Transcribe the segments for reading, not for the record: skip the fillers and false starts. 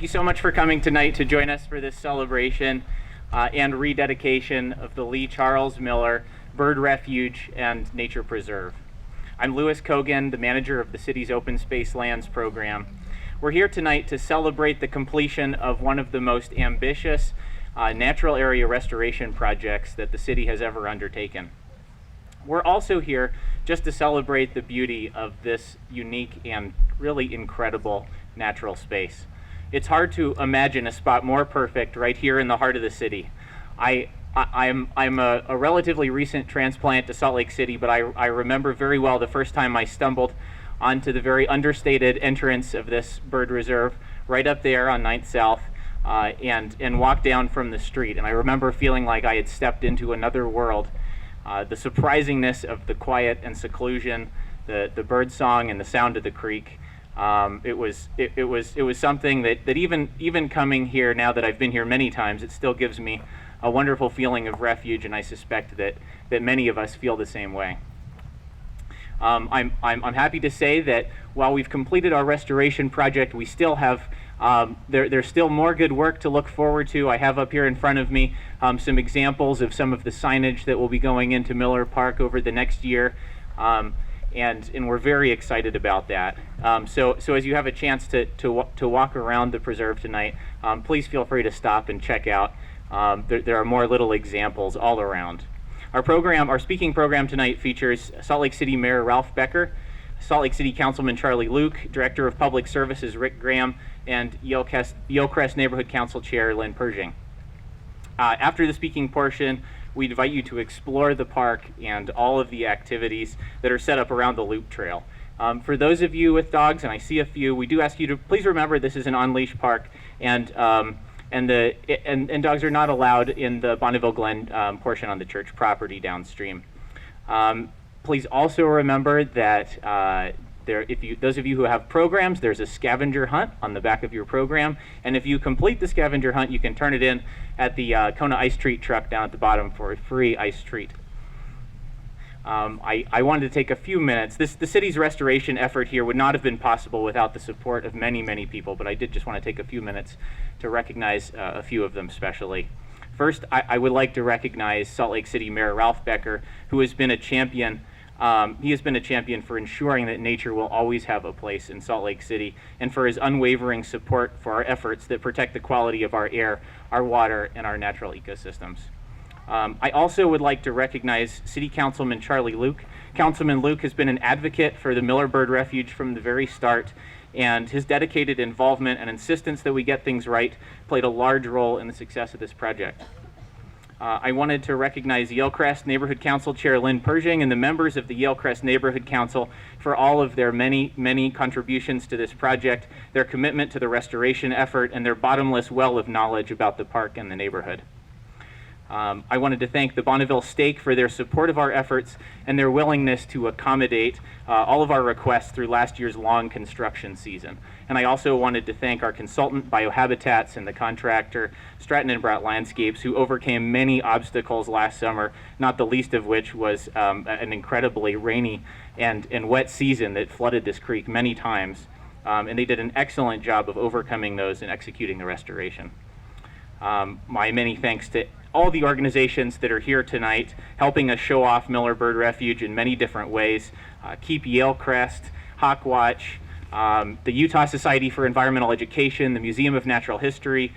you so much for coming tonight to join us for this celebration and rededication of the Lee Charles Miller Bird Refuge and Nature Preserve. I'm Lewis Kogan, the manager of the city's Open Space Lands program. We're here tonight to celebrate the completion of one of the most ambitious natural area restoration projects that the city has ever undertaken. We're also here just to celebrate the beauty of this unique and really incredible natural space. It's hard to imagine a spot more perfect right here in the heart of the city. I'm a relatively recent transplant to Salt Lake City, but I remember very well the first time I stumbled onto the very understated entrance of this bird reserve right up there on 9th South and walked down from the street. And I remember feeling like I had stepped into another world. The surprisingness of the quiet and seclusion, the bird song and the sound of the creek. It was something that even coming here now that I've been here many times, it still gives me a wonderful feeling of refuge, and I suspect that many of us feel the same way. I'm happy to say that while we've completed our restoration project, we still have there's still more good work to look forward to. I have up here in front of me some examples of some of the signage that will be going into Miller Park over the next year, and we're very excited about that. So as you have a chance to walk around the preserve tonight, please feel free to stop and check out. There are more little examples all around. Our speaking program tonight features Salt Lake City Mayor Ralph Becker, Salt Lake City Councilman Charlie Luke, Director of Public Services Rick Graham, and Yale-Crest Neighborhood Council Chair Lynn Pershing. After the speaking portion, we invite you to explore the park and all of the activities that are set up around the loop trail. For those of you with dogs, and I see a few, we do ask you to please remember this is an on-leash park, and dogs are not allowed in the Bonneville Glen portion on the church property downstream. Please also remember that those of you who have programs, there's a scavenger hunt on the back of your program, and if you complete the scavenger hunt, you can turn it in at the Kona Ice Treat truck down at the bottom for a free ice treat. I wanted to take a few minutes. The city's restoration effort here would not have been possible without the support of many, many people, but I did just want to take a few minutes to recognize a few of them specially. First, I would like to recognize Salt Lake City Mayor Ralph Becker, who has been a champion. He has been a champion for ensuring that nature will always have a place in Salt Lake City, and for his unwavering support for our efforts that protect the quality of our air, our water, and our natural ecosystems. I also would like to recognize City Councilman Charlie Luke. Councilman Luke has been an advocate for the Miller Bird Refuge from the very start, and his dedicated involvement and insistence that we get things right played a large role in the success of this project. I wanted to recognize Yale-Crest Neighborhood Council Chair Lynn Pershing and the members of the Yale-Crest Neighborhood Council for all of their many, many contributions to this project, their commitment to the restoration effort, and their bottomless well of knowledge about the park and the neighborhood. I wanted to thank the Bonneville Stake for their support of our efforts and their willingness to accommodate all of our requests through last year's long construction season. And I also wanted to thank our consultant, Biohabitats, and the contractor, Stratton and Brout Landscapes, who overcame many obstacles last summer, not the least of which was an incredibly rainy and wet season that flooded this creek many times. And they did an excellent job of overcoming those and executing the restoration. My many thanks to all the organizations that are here tonight helping us show off Miller Bird Refuge in many different ways. Keep Yale-Crest, Hawkwatch, the Utah Society for Environmental Education, the Museum of Natural History,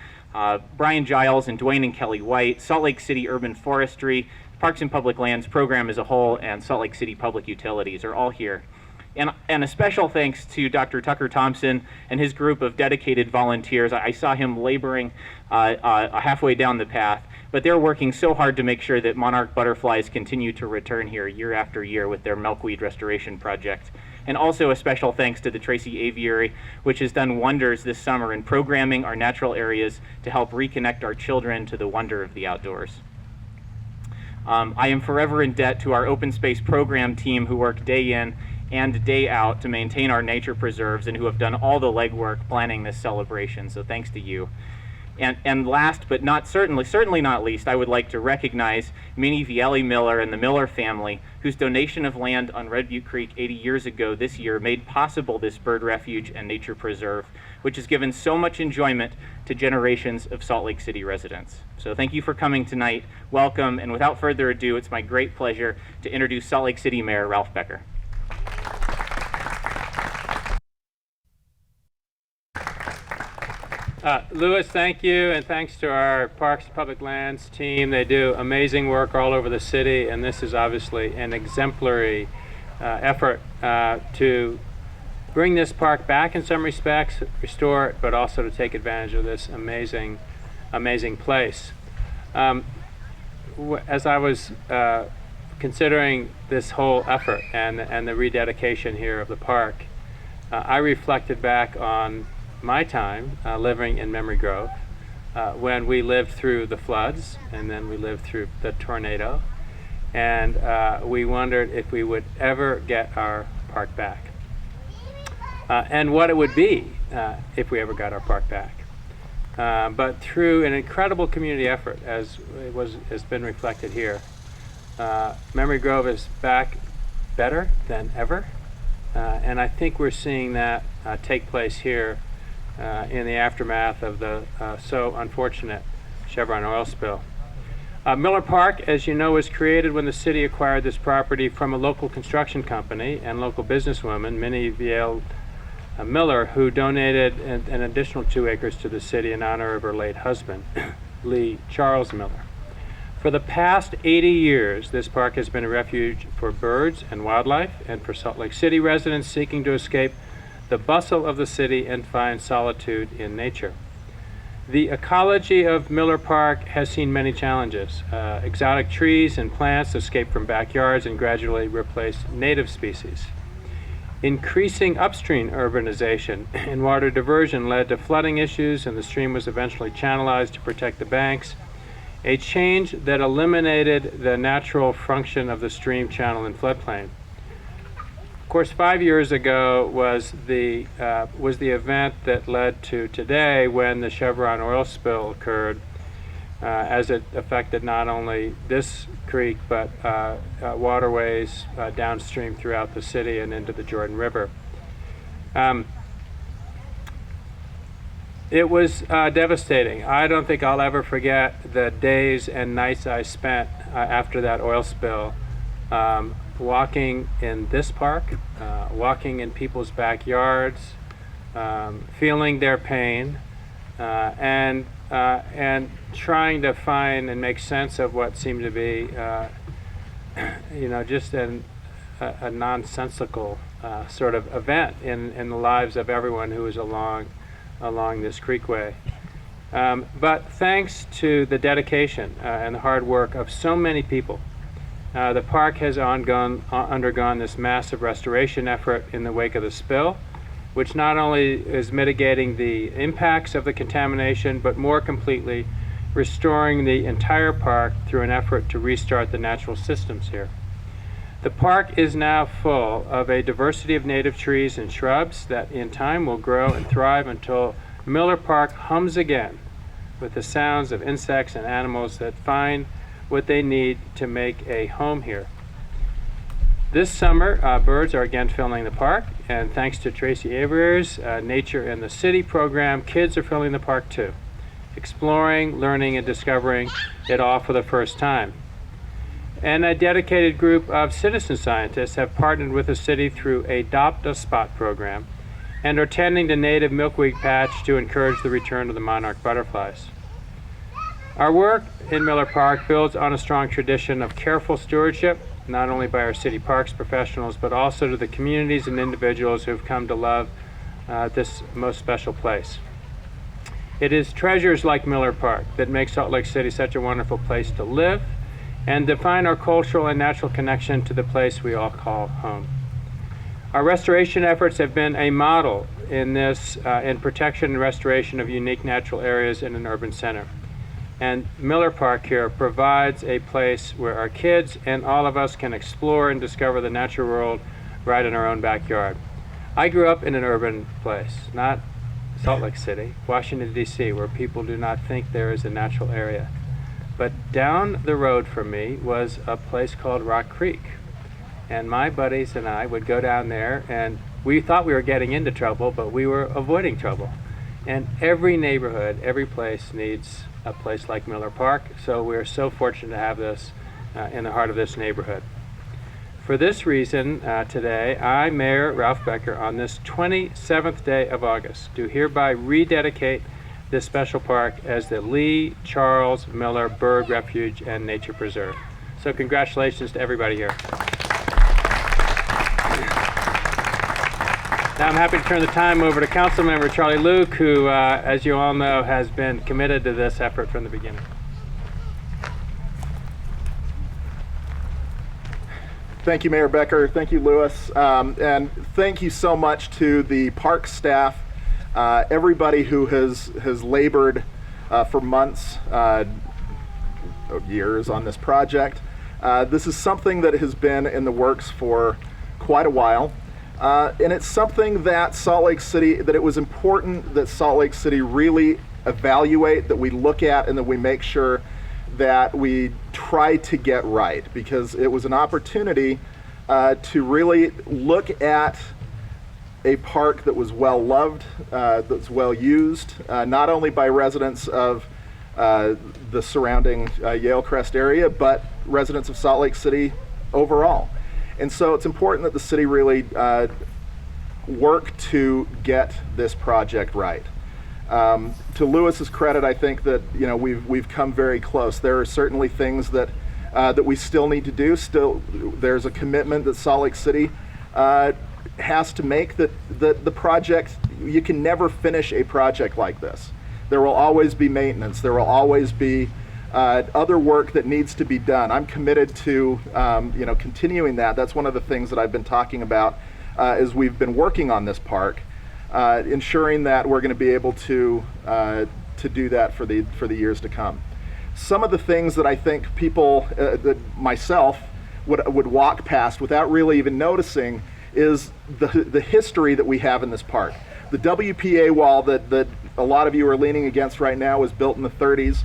Brian Giles and Dwayne and Kelly White, Salt Lake City Urban Forestry, Parks and Public Lands program as a whole, and Salt Lake City Public Utilities are all here. And a special thanks to Dr. Tucker Thompson and his group of dedicated volunteers. I saw him laboring halfway down the path, but they're working so hard to make sure that monarch butterflies continue to return here year after year with their milkweed restoration project. And also a special thanks to the Tracy Aviary, which has done wonders this summer in programming our natural areas to help reconnect our children to the wonder of the outdoors. I am forever in debt to our open space program team who work day in and day out to maintain our nature preserves and who have done all the legwork planning this celebration, so thanks to you. And last but not certainly not least, I would like to recognize Minnie Vielle Miller and the Miller family, whose donation of land on Red Butte Creek 80 years ago this year made possible this bird refuge and nature preserve, which has given so much enjoyment to generations of Salt Lake City residents. So thank you for coming tonight. Welcome, and without further ado, it's my great pleasure to introduce Salt Lake City Mayor Ralph Becker. Louis, thank you, and thanks to our Parks and Public Lands team. They do amazing work all over the city, and this is obviously an exemplary effort to bring this park back in some respects, restore it, but also to take advantage of this amazing place. As I was considering this whole effort and the rededication here of the park, I reflected back on my time living in Memory Grove when we lived through the floods and then we lived through the tornado, and we wondered if we would ever get our park back and what it would be if we ever got our park back. But through an incredible community effort, as has been reflected here, Memory Grove is back better than ever, and I think we're seeing that take place here in the aftermath of the so unfortunate Chevron oil spill. Miller Park, as you know, was created when the city acquired this property from a local construction company and local businesswoman, Minnie Vielle Miller, who donated an additional 2 acres to the city in honor of her late husband, Lee Charles Miller. For the past 80 years, this park has been a refuge for birds and wildlife and for Salt Lake City residents seeking to escape the bustle of the city and find solitude in nature. The ecology of Miller Park has seen many challenges. Exotic trees and plants escape from backyards and gradually replace native species. Increasing upstream urbanization and water diversion led to flooding issues, and the stream was eventually channelized to protect the banks, a change that eliminated the natural function of the stream channel and floodplain. Of course, 5 years ago was the event that led to today, when the Chevron oil spill occurred, as it affected not only this creek but waterways downstream throughout the city and into the Jordan River. It was devastating. I don't think I'll ever forget the days and nights I spent after that oil spill, walking in this park, walking in people's backyards, feeling their pain, and trying to find and make sense of what seemed to be, just a nonsensical sort of event in the lives of everyone who was along this creekway. But thanks to the dedication and the hard work of so many people, the park has undergone this massive restoration effort in the wake of the spill, which not only is mitigating the impacts of the contamination, but more completely restoring the entire park through an effort to restart the natural systems here. The park is now full of a diversity of native trees and shrubs that in time will grow and thrive until Miller Park hums again with the sounds of insects and animals that find what they need to make a home here. This summer, birds are again filling the park, and thanks to Tracy Averier's Nature in the City program, kids are filling the park too, exploring, learning, and discovering it all for the first time. And a dedicated group of citizen scientists have partnered with the city through a Adopt a Spot program and are tending the native milkweed patch to encourage the return of the monarch butterflies. Our work in Miller Park builds on a strong tradition of careful stewardship, not only by our city parks professionals, but also to the communities and individuals who have come to love this most special place. It is treasures like Miller Park that make Salt Lake City such a wonderful place to live and define our cultural and natural connection to the place we all call home. Our restoration efforts have been a model in protection and restoration of unique natural areas in an urban center. And Miller Park here provides a place where our kids and all of us can explore and discover the natural world right in our own backyard. I grew up in an urban place, not Salt Lake City, Washington, D.C., where people do not think there is a natural area. But down the road from me was a place called Rock Creek. And my buddies and I would go down there, and we thought we were getting into trouble, but we were avoiding trouble. And every neighborhood, every place needs a place like Miller Park, so we're so fortunate to have this in the heart of this neighborhood. For this reason, today, I, Mayor Ralph Becker, on this 27th day of August, do hereby rededicate this special park as the Lee Charles Miller Bird Refuge and Nature Preserve. So congratulations to everybody here. Now I'm happy to turn the time over to Councilmember Charlie Luke, who, as you all know, has been committed to this effort from the beginning. Thank you, Mayor Becker. Thank you, Lewis. And thank you so much to the park staff, everybody who has labored for months, years on this project. This is something that has been in the works for quite a while. And it's something that it was important that Salt Lake City really evaluate, that we look at, and that we make sure that we try to get right, because it was an opportunity to really look at a park that was well loved, that's well used, not only by residents of the surrounding Yale Crest area, but residents of Salt Lake City overall. And so it's important that the city really work to get this project right. To Lewis's credit, I think that we've come very close. There are certainly things that that we still need to do. Still, there's a commitment that Salt Lake City has to make, that the project, you can never finish a project like this. There will always be maintenance. There will always be other work that needs to be done. I'm committed to continuing that. That's one of the things that I've been talking about as we've been working on this park, ensuring that we're going to be able to do that for the years to come. Some of the things that I think people, that myself, would walk past without really even noticing is the history that we have in this park. The WPA wall that a lot of you are leaning against right now was built in the 30s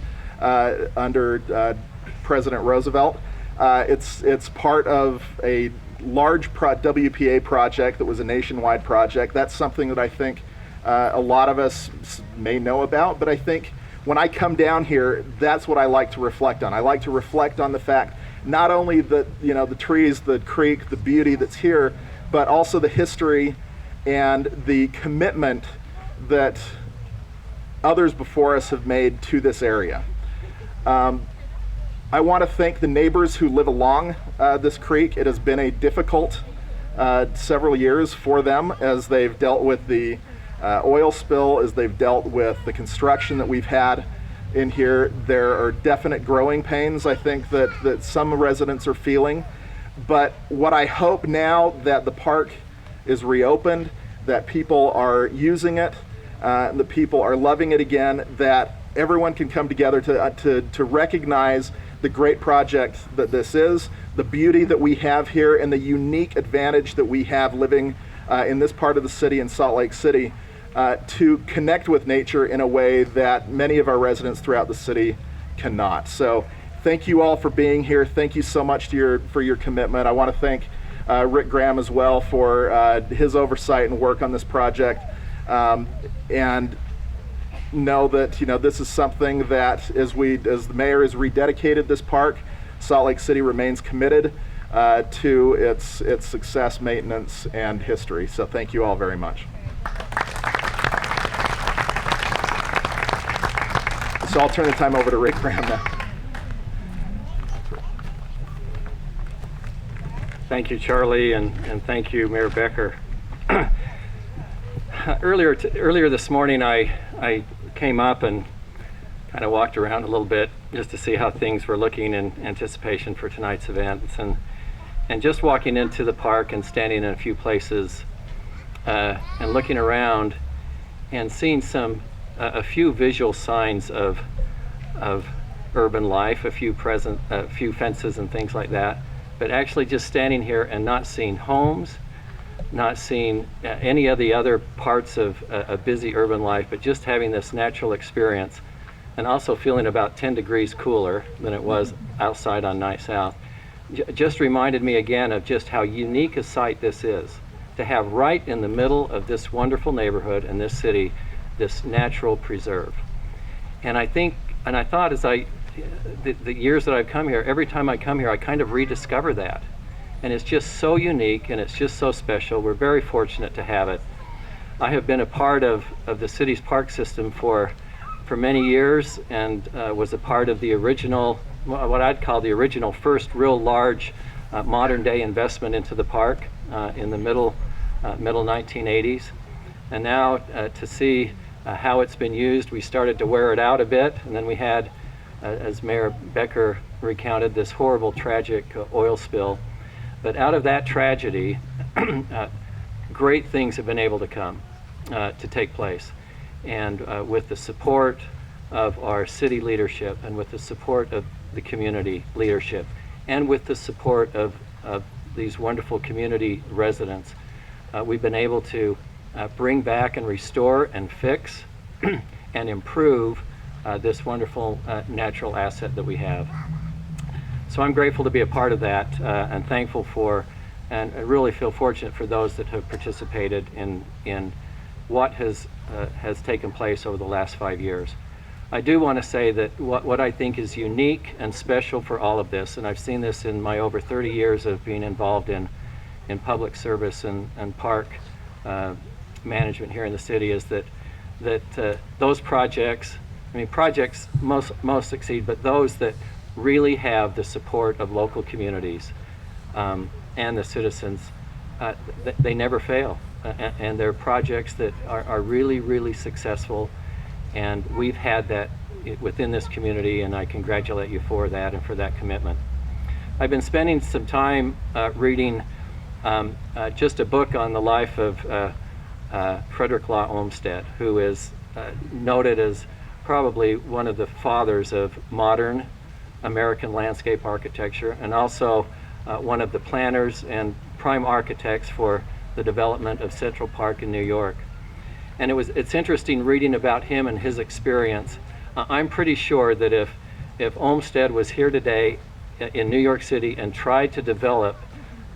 under President Roosevelt. It's part of a large WPA project that was a nationwide project. That's something that I think a lot of us may know about, but I think when I come down here, that's what I like to reflect on. I like to reflect on the fact not only that the trees, the creek, the beauty that's here, but also the history and the commitment that others before us have made to this area. I want to thank the neighbors who live along this creek. It has been a difficult several years for them as they've dealt with the oil spill, as they've dealt with the construction that we've had in here. There are definite growing pains, I think, that some residents are feeling. But what I hope now that the park is reopened, that people are using it, that people are loving it again, that everyone can come together to recognize the great project that this is, the beauty that we have here, and the unique advantage that we have living in this part of the city, in Salt Lake City, to connect with nature in a way that many of our residents throughout the city cannot. So thank you all for being here. Thank you so much for your commitment. I want to thank Rick Graham as well for his oversight and work on this project, and know that this is something that as the mayor has rededicated this park, Salt Lake City remains committed to its success, maintenance, and history. So thank you all very much. So I'll turn the time over to Rick Graham now. Thank you, Charlie, and thank you, Mayor Becker. Earlier this morning, I came up and kind of walked around a little bit just to see how things were looking in anticipation for tonight's events, and just walking into the park and standing in a few places and looking around and seeing a few visual signs of urban life, a few fences and things like that, but actually just standing here and not seeing homes, not seeing any of the other parts of a busy urban life, but just having this natural experience, and also feeling about 10 degrees cooler than it was outside on Night South, just reminded me again of just how unique a site this is, to have right in the middle of this wonderful neighborhood and this city, this natural preserve. And I thought as the years that I've come here, every time I come here, I kind of rediscover that. And it's just so unique and it's just so special. We're very fortunate to have it. I have been a part of the city's park system for many years, and was a part of the original, what I'd call the original first real large modern day investment into the park in the middle 1980s. And now to see how it's been used, we started to wear it out a bit, and then we had, as Mayor Becker recounted, this horrible tragic oil spill. But out of that tragedy, great things have been able to come, to take place. And with the support of our city leadership, and with the support of the community leadership, and with the support of these wonderful community residents, we've been able to bring back and restore and fix and improve this wonderful natural asset that we have. So I'm grateful to be a part of that, and thankful for, and I really feel fortunate for those that have participated in what has taken place over the last 5 years. I do want to say that what I think is unique and special for all of this, and I've seen this in my over 30 years of being involved in public service and park management here in the city, is that those projects, I mean, projects most succeed, but those that really have the support of local communities and the citizens, they never fail. And they're projects that are really, really successful. And we've had that within this community, and I congratulate you for that and for that commitment. I've been spending some time reading just a book on the life of Frederick Law Olmsted, who is noted as probably one of the fathers of modern American landscape architecture, and also one of the planners and prime architects for the development of Central Park in New York. And it's interesting reading about him and his experience. I'm pretty sure that if Olmsted was here today in New York City and tried to develop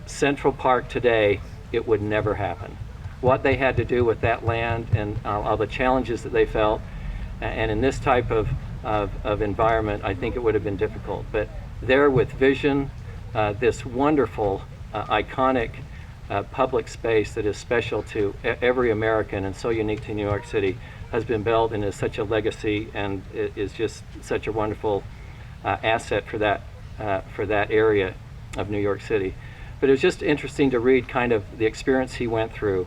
Central Park today, it would never happen. What they had to do with that land and all the challenges that they felt, and in this type of environment, I think it would have been difficult. But there with vision, this wonderful, iconic public space that is special to every American and so unique to New York City has been built and is such a legacy, and it is just such a wonderful asset for that area of New York City. But it was just interesting to read kind of the experience he went through.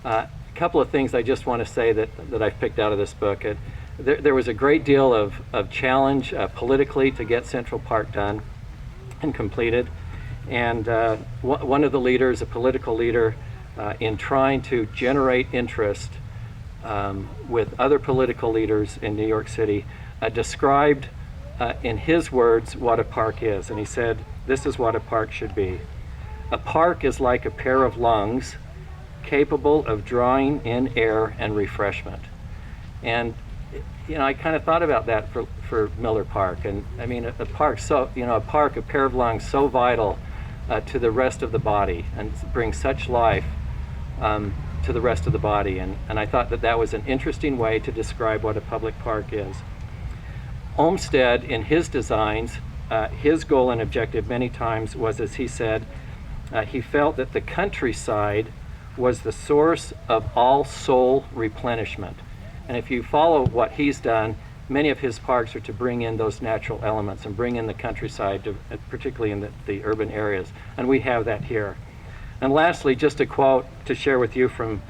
A couple of things I just want to say that I've picked out of this book. There was a great deal of challenge politically to get Central Park done and completed. And one of the leaders, a political leader, in trying to generate interest with other political leaders in New York City, described in his words what a park is. And he said, this is what a park should be. A park is like a pair of lungs capable of drawing in air and refreshment. And I kind of thought about that for Miller Park. And I mean, a park, a pair of lungs so vital to the rest of the body, and brings such life to the rest of the body. And I thought that was an interesting way to describe what a public park is. Olmsted, in his designs, his goal and objective many times was, as he said, he felt that the countryside was the source of all soul replenishment. And if you follow what he's done, many of his parks are to bring in those natural elements and bring in the countryside, particularly in the urban areas. And we have that here. And lastly, just a quote to share with you from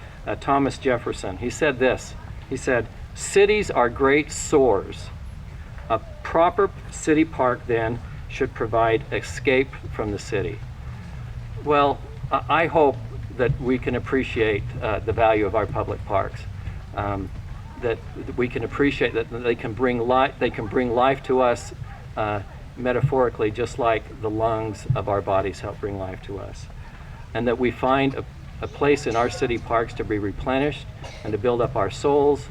Thomas Jefferson. He said this, he said, "Cities are great sores. A proper city park then should provide escape from the city." Well, I hope that we can appreciate the value of our public parks. That we can appreciate that they can bring life to us metaphorically, just like the lungs of our bodies help bring life to us. And that we find a place in our city parks to be replenished and to build up our souls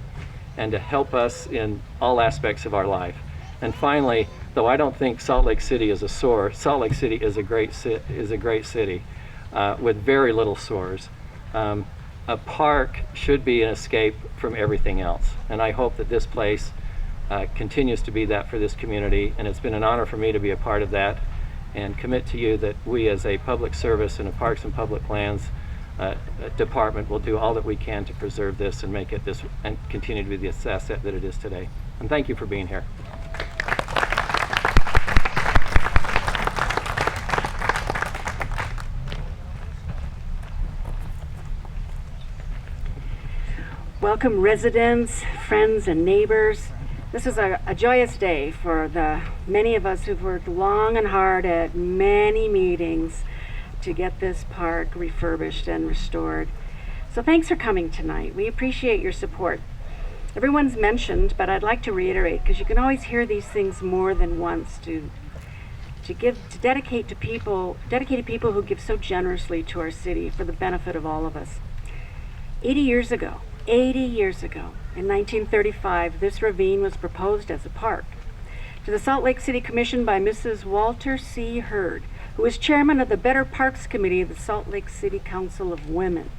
and to help us in all aspects of our life. And finally, though I don't think Salt Lake City is a sore, Salt Lake City is a great city with very little sores. A park should be an escape from everything else. And I hope that this place continues to be that for this community. And it's been an honor for me to be a part of that and commit to you that we as a public service and a Parks and Public Lands department will do all that we can to preserve this and make it this and continue to be the asset that it is today. And thank you for being here. Welcome residents, friends, and neighbors. This is a joyous day for the many of us who've worked long and hard at many meetings to get this park refurbished and restored. So thanks for coming tonight. We appreciate your support. Everyone's mentioned, but I'd like to reiterate, because you can always hear these things more than once, to dedicate to people who give so generously to our city for the benefit of all of us. 80 years ago, in 1935, this ravine was proposed as a park to the Salt Lake City Commission by Mrs. Walter C. Hurd, who was chairman of the Better Parks Committee of the Salt Lake City Council of Women.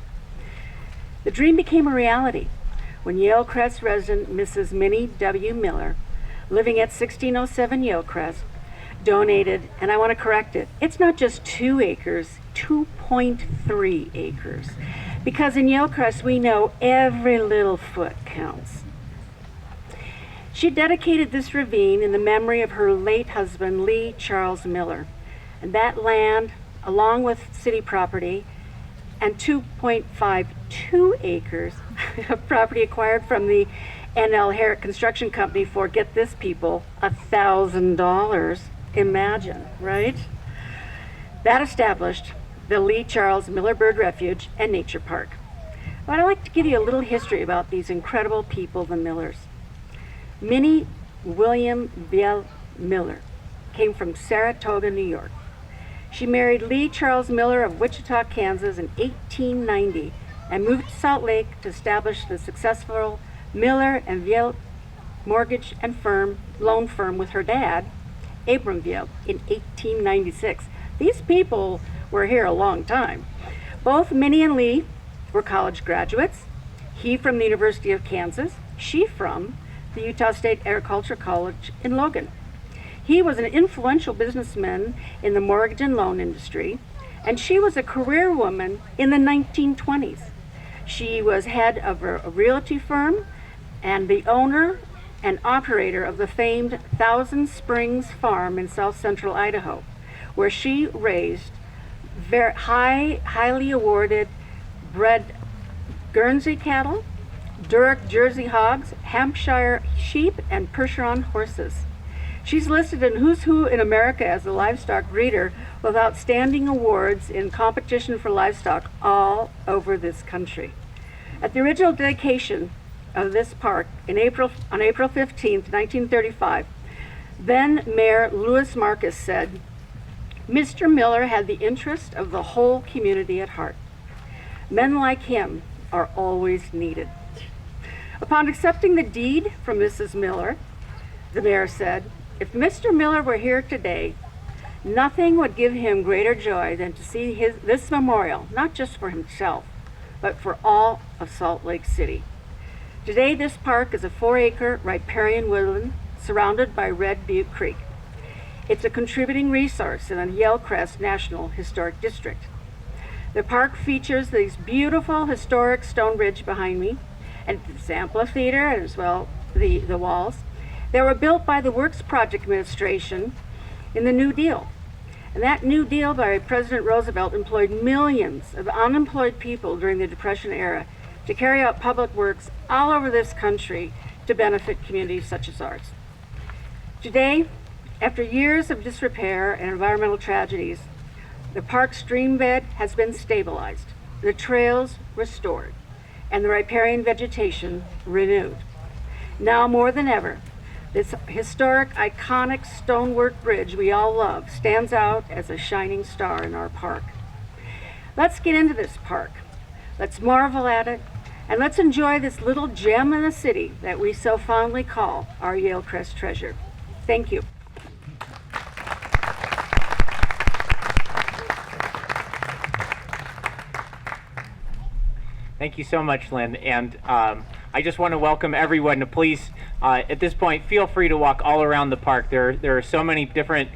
The dream became a reality when Yale Crest resident Mrs. Minnie W. Miller, living at 1607 Yale Crest, donated, and I want to correct it, it's not just 2 acres, 2.3 acres. Because in Yale Crest, we know every little foot counts. She dedicated this ravine in the memory of her late husband, Lee Charles Miller. And that land, along with city property, and 2.52 acres of property acquired from the N.L. Herrick Construction Company for, get this people, $1,000. Imagine, right? That established the Lee Charles Miller Bird Refuge and Nature Park. But I'd like to give you a little history about these incredible people, the Millers. Minnie William Viel Miller came from Saratoga, New York. She married Lee Charles Miller of Wichita, Kansas in 1890 and moved to Salt Lake to establish the successful Miller and Viel mortgage and loan firm with her dad, Abram Viel, in 1896. These people were here a long time. Both Minnie and Lee were college graduates. He from the University of Kansas, she from the Utah State Agricultural College in Logan. He was an influential businessman in the mortgage and loan industry, and she was a career woman in the 1920s. She was head of a realty firm and the owner and operator of the famed Thousand Springs Farm in south central Idaho, where she raised very highly awarded bred Guernsey cattle, Duroc Jersey hogs, Hampshire sheep, and Percheron horses. She's listed in Who's Who in America as a livestock breeder with outstanding awards in competition for livestock all over this country. At the original dedication of this park on April 15th, 1935, then Mayor Louis Marcus said, Mr. Miller had the interest of the whole community at heart. Men like him are always needed. Upon accepting the deed from Mrs. Miller, the mayor said, if Mr. Miller were here today, nothing would give him greater joy than to see this memorial, not just for himself, but for all of Salt Lake City. Today, this park is a 4-acre riparian woodland surrounded by Red Butte Creek. It's a contributing resource in the Yale Crest National Historic District. The park features these beautiful historic stone bridge behind me, and the amphitheater, and as well the walls. They were built by the Works Project Administration in the New Deal. And that New Deal by President Roosevelt employed millions of unemployed people during the Depression era to carry out public works all over this country to benefit communities such as ours. Today, after years of disrepair and environmental tragedies, the park's stream bed has been stabilized, the trails restored, and the riparian vegetation renewed. Now more than ever, this historic, iconic stonework bridge we all love stands out as a shining star in our park. Let's get into this park. Let's marvel at it, and let's enjoy this little gem in the city that we so fondly call our Yale Crest treasure. Thank you. Thank you so much, Lynn. And I just want to welcome everyone to please, at this point, feel free to walk all around the park. There are so many different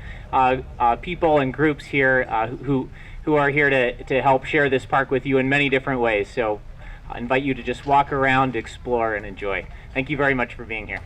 people and groups here who are here to help share this park with you in many different ways. So I invite you to just walk around, explore, and enjoy. Thank you very much for being here.